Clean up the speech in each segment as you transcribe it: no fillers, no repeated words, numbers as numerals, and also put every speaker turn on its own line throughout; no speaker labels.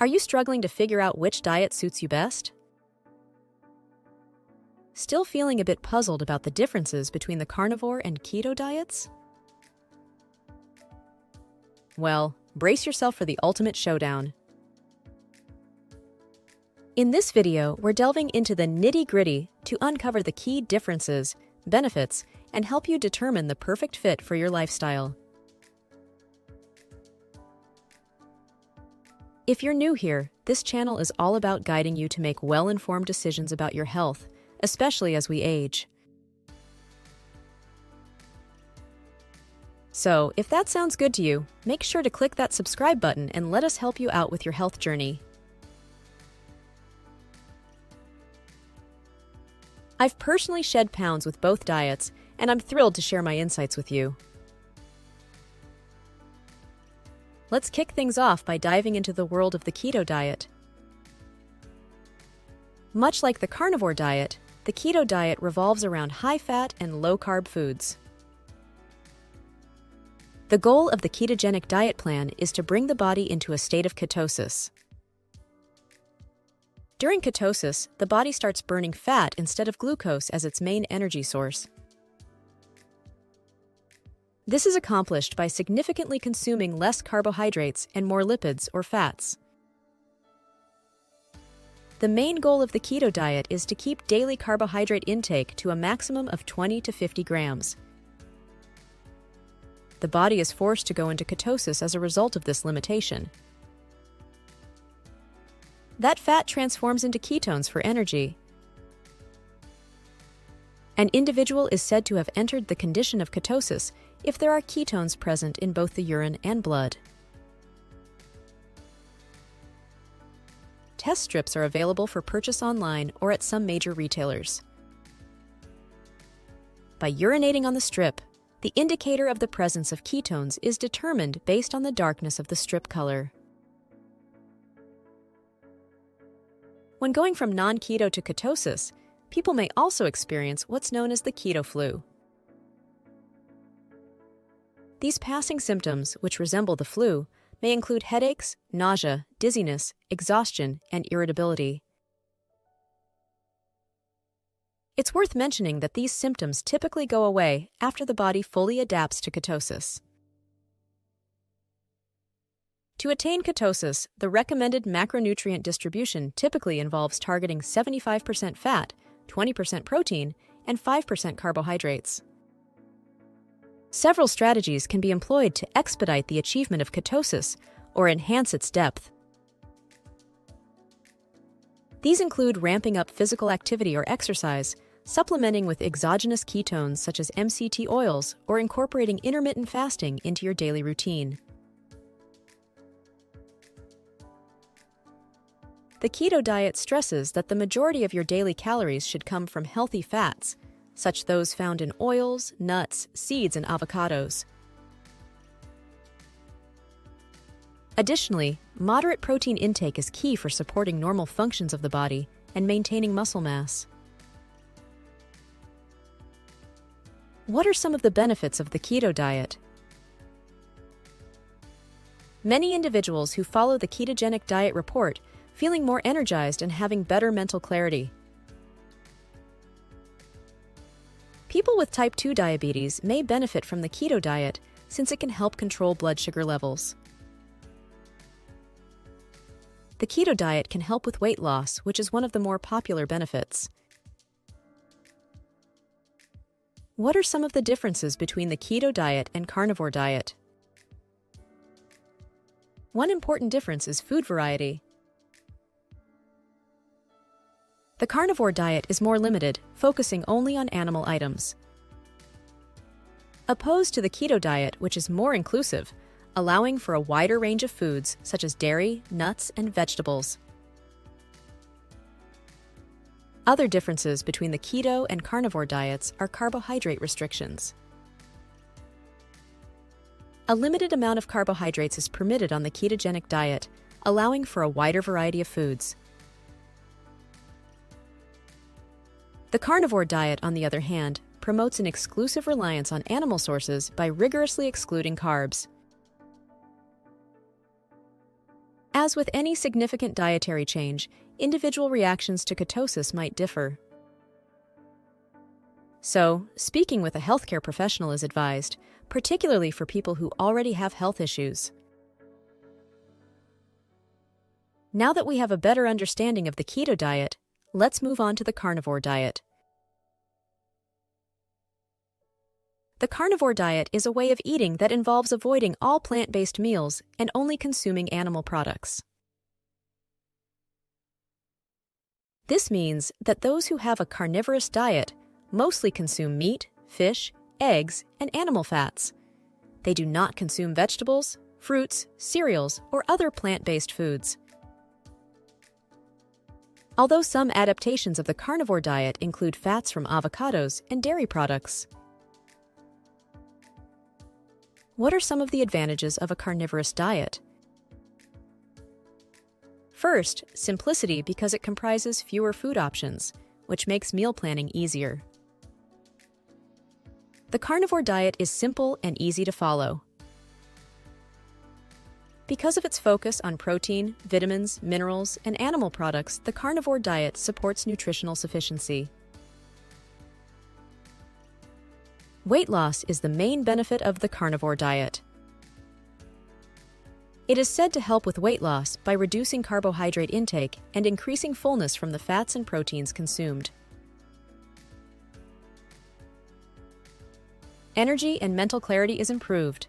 Are you struggling to figure out which diet suits you best? Still feeling a bit puzzled about the differences between the carnivore and keto diets? Well, brace yourself for the ultimate showdown. In this video, we're delving into the nitty-gritty to uncover the key differences, benefits, and help you determine the perfect fit for your lifestyle. If you're new here, this channel is all about guiding you to make well-informed decisions about your health, especially as we age. So, if that sounds good to you, make sure to click that subscribe button and let us help you out with your health journey. I've personally shed pounds with both diets, and I'm thrilled to share my insights with you. Let's kick things off by diving into the world of the keto diet. Much like the carnivore diet, the keto diet revolves around high-fat and low-carb foods. The goal of the ketogenic diet plan is to bring the body into a state of ketosis. During ketosis, the body starts burning fat instead of glucose as its main energy source. This is accomplished by significantly consuming less carbohydrates and more lipids or fats. The main goal of the keto diet is to keep daily carbohydrate intake to a maximum of 20 to 50 grams. The body is forced to go into ketosis as a result of this limitation. That fat transforms into ketones for energy. An individual is said to have entered the condition of ketosis if there are ketones present in both the urine and blood. Test strips are available for purchase online or at some major retailers. By urinating on the strip, the indicator of the presence of ketones is determined based on the darkness of the strip color. When going from non-keto to ketosis, people may also experience what's known as the keto flu. These passing symptoms, which resemble the flu, may include headaches, nausea, dizziness, exhaustion, and irritability. It's worth mentioning that these symptoms typically go away after the body fully adapts to ketosis. To attain ketosis, the recommended macronutrient distribution typically involves targeting 75% fat, 20% protein, and 5% carbohydrates. Several strategies can be employed to expedite the achievement of ketosis or enhance its depth. These include ramping up physical activity or exercise, supplementing with exogenous ketones such as MCT oils, or incorporating intermittent fasting into your daily routine. The keto diet stresses that the majority of your daily calories should come from healthy fats, such those found in oils, nuts, seeds, and avocados. Additionally, moderate protein intake is key for supporting normal functions of the body and maintaining muscle mass. What are some of the benefits of the keto diet? Many individuals who follow the ketogenic diet report feeling more energized and having better mental clarity. People with type 2 diabetes may benefit from the keto diet since it can help control blood sugar levels. The keto diet can help with weight loss, which is one of the more popular benefits. What are some of the differences between the keto diet and carnivore diet? One important difference is food variety. The carnivore diet is more limited, focusing only on animal items. Opposed to the keto diet, which is more inclusive, allowing for a wider range of foods such as dairy, nuts, and vegetables. Other differences between the keto and carnivore diets are carbohydrate restrictions. A limited amount of carbohydrates is permitted on the ketogenic diet, allowing for a wider variety of foods. The carnivore diet, on the other hand, promotes an exclusive reliance on animal sources by rigorously excluding carbs. As with any significant dietary change, individual reactions to ketosis might differ. So, speaking with a healthcare professional is advised, particularly for people who already have health issues. Now that we have a better understanding of the keto diet, let's move on to the carnivore diet. The carnivore diet is a way of eating that involves avoiding all plant-based meals and only consuming animal products. This means that those who have a carnivorous diet mostly consume meat, fish, eggs, and animal fats. They do not consume vegetables, fruits, cereals, or other plant-based foods. Although some adaptations of the carnivore diet include fats from avocados and dairy products. What are some of the advantages of a carnivorous diet? First, simplicity because it comprises fewer food options, which makes meal planning easier. The carnivore diet is simple and easy to follow. Because of its focus on protein, vitamins, minerals, and animal products, the carnivore diet supports nutritional sufficiency. Weight loss is the main benefit of the carnivore diet. It is said to help with weight loss by reducing carbohydrate intake and increasing fullness from the fats and proteins consumed. Energy and mental clarity is improved.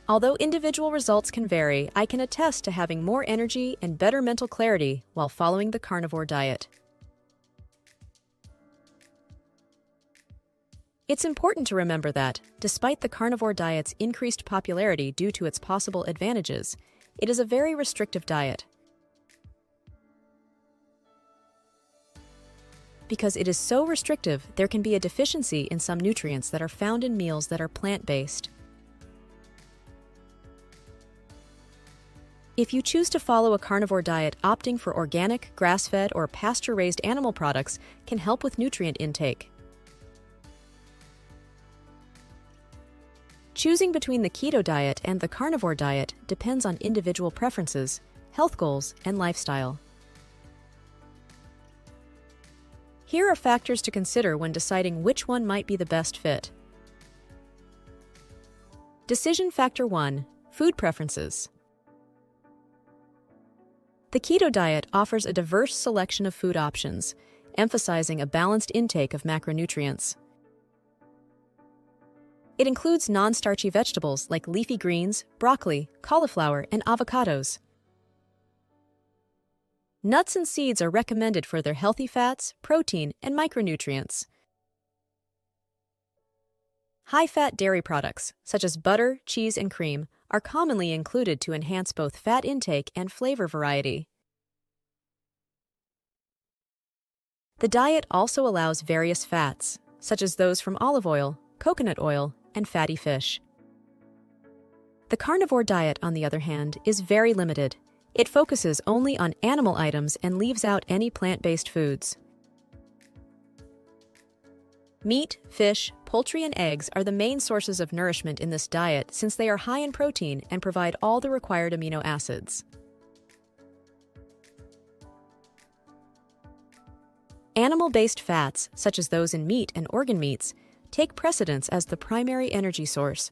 Although individual results can vary, I can attest to having more energy and better mental clarity while following the carnivore diet. It's important to remember that, despite the carnivore diet's increased popularity due to its possible advantages, it is a very restrictive diet. Because it is so restrictive, there can be a deficiency in some nutrients that are found in meals that are plant-based. If you choose to follow a carnivore diet, opting for organic, grass-fed, or pasture-raised animal products can help with nutrient intake. Choosing between the keto diet and the carnivore diet depends on individual preferences, health goals, and lifestyle. Here are factors to consider when deciding which one might be the best fit. Decision Factor 1: Food preferences. The keto diet offers a diverse selection of food options, emphasizing a balanced intake of macronutrients. It includes non-starchy vegetables like leafy greens, broccoli, cauliflower, and avocados. Nuts and seeds are recommended for their healthy fats, protein, and micronutrients. High-fat dairy products, such as butter, cheese, and cream, are commonly included to enhance both fat intake and flavor variety. The diet also allows various fats, such as those from olive oil, coconut oil, and fatty fish. The carnivore diet, on the other hand, is very limited. It focuses only on animal items and leaves out any plant-based foods. Meat, fish, poultry, and eggs are the main sources of nourishment in this diet since they are high in protein and provide all the required amino acids. Animal-based fats, such as those in meat and organ meats, take precedence as the primary energy source.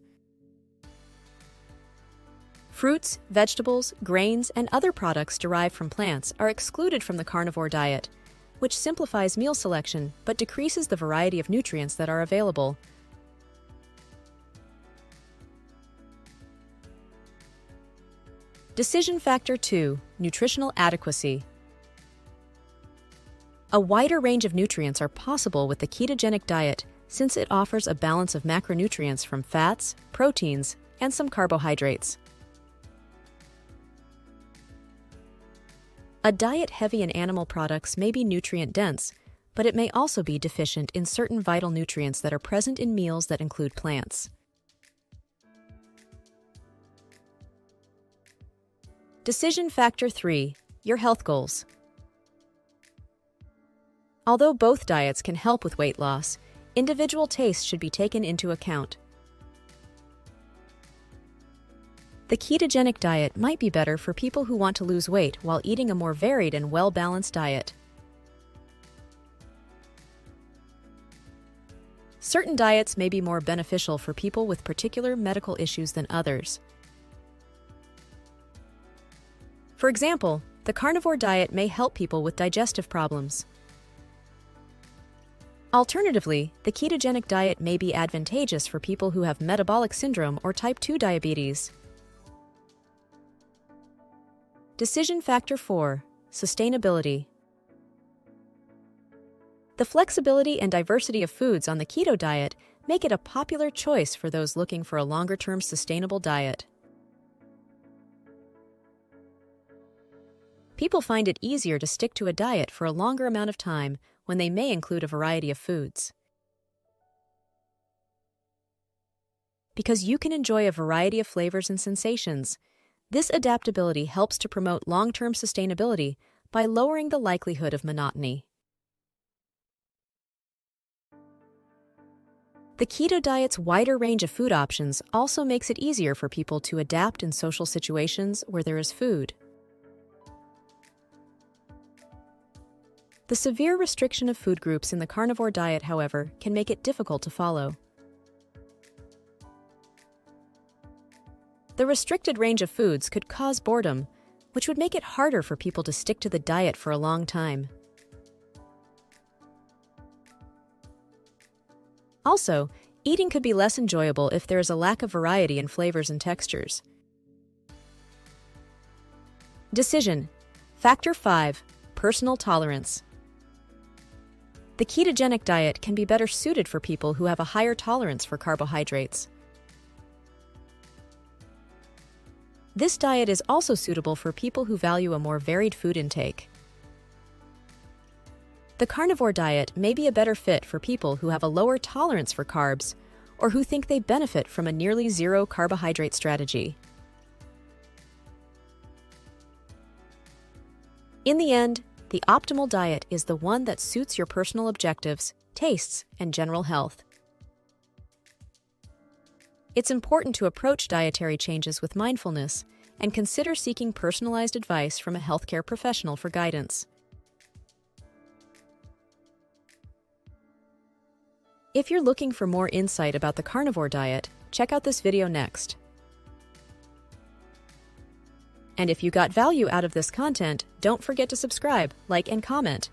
Fruits, vegetables, grains, and other products derived from plants are excluded from the carnivore diet, which simplifies meal selection but decreases the variety of nutrients that are available. Decision Factor 2: Nutritional adequacy. A wider range of nutrients are possible with the ketogenic diet since it offers a balance of macronutrients from fats, proteins, and some carbohydrates. A diet heavy in animal products may be nutrient-dense, but it may also be deficient in certain vital nutrients that are present in meals that include plants. Decision Factor 3: Your health goals. Although both diets can help with weight loss, individual tastes should be taken into account. The ketogenic diet might be better for people who want to lose weight while eating a more varied and well-balanced diet. Certain diets may be more beneficial for people with particular medical issues than others. For example, the carnivore diet may help people with digestive problems. Alternatively, the ketogenic diet may be advantageous for people who have metabolic syndrome or type 2 diabetes. Decision Factor 4: Sustainability. The flexibility and diversity of foods on the keto diet make it a popular choice for those looking for a longer-term sustainable diet. People find it easier to stick to a diet for a longer amount of time when they may include a variety of foods. Because you can enjoy a variety of flavors and sensations, this adaptability helps to promote long-term sustainability by lowering the likelihood of monotony. The keto diet's wider range of food options also makes it easier for people to adapt in social situations where there is food. The severe restriction of food groups in the carnivore diet, however, can make it difficult to follow. The restricted range of foods could cause boredom, which would make it harder for people to stick to the diet for a long time. Also, eating could be less enjoyable if there is a lack of variety in flavors and textures. Decision Factor 5: Personal tolerance. The ketogenic diet can be better suited for people who have a higher tolerance for carbohydrates. This diet is also suitable for people who value a more varied food intake. The carnivore diet may be a better fit for people who have a lower tolerance for carbs or who think they benefit from a nearly zero carbohydrate strategy. In the end, the optimal diet is the one that suits your personal objectives, tastes, and general health. It's important to approach dietary changes with mindfulness and consider seeking personalized advice from a healthcare professional for guidance. If you're looking for more insight about the carnivore diet, check out this video next. And if you got value out of this content, don't forget to subscribe, like, and comment.